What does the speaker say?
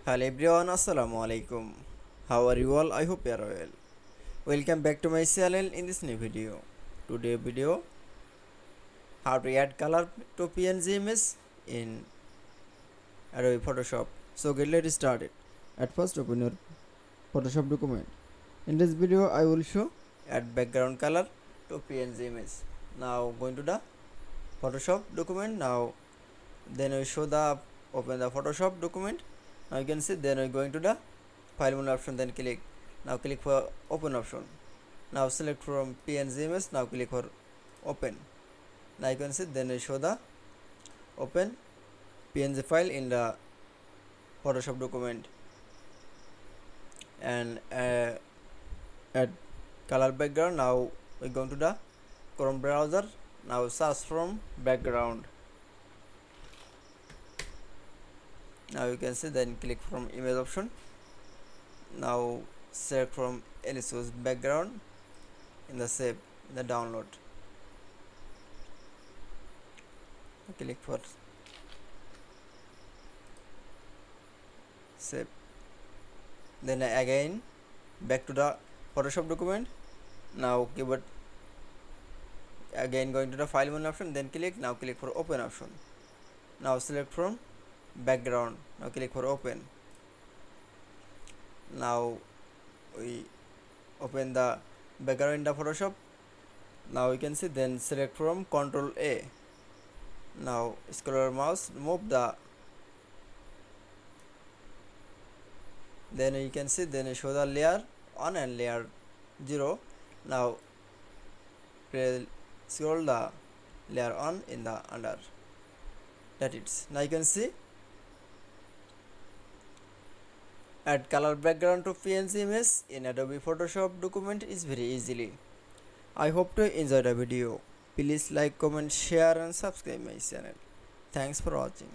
Hello everyone, assalamu alaikum. How are you all? I hope you are well. Welcome back to my channel in this new video. Today video, how to add color to PNG image in Adobe Photoshop. So let's start it. At first open your Photoshop document. In this video I will show add background color to PNG image. Now going to the Photoshop document. Now then we show the open the Photoshop document. Now you can see, then we're going to the file menu option, then click. Now click for open option. Now select from PNG image. Now click for open. Now you can see, then we show the open PNG file in the Photoshop document and add color background. Now we're going to the Chrome browser. Now search from background. Now you can see, then click from image option. Now select from any source background in the save, in the download. Click for save. Then again back to the Photoshop document. Now keyboard again going to the file menu option, then click. Now click for open option. Now select from background. Now click for open. Now we open the background in the Photoshop. Now you can see, then select from Ctrl A. Now scroll your mouse, move the, then you can see, then show the layer 1 and layer 0. Now scroll the layer 1 in the under. That it's. Now you can see, add color background to PNG image in Adobe Photoshop document is very easily. I hope to enjoy the video. Please like, comment, share and subscribe my channel. Thanks for watching.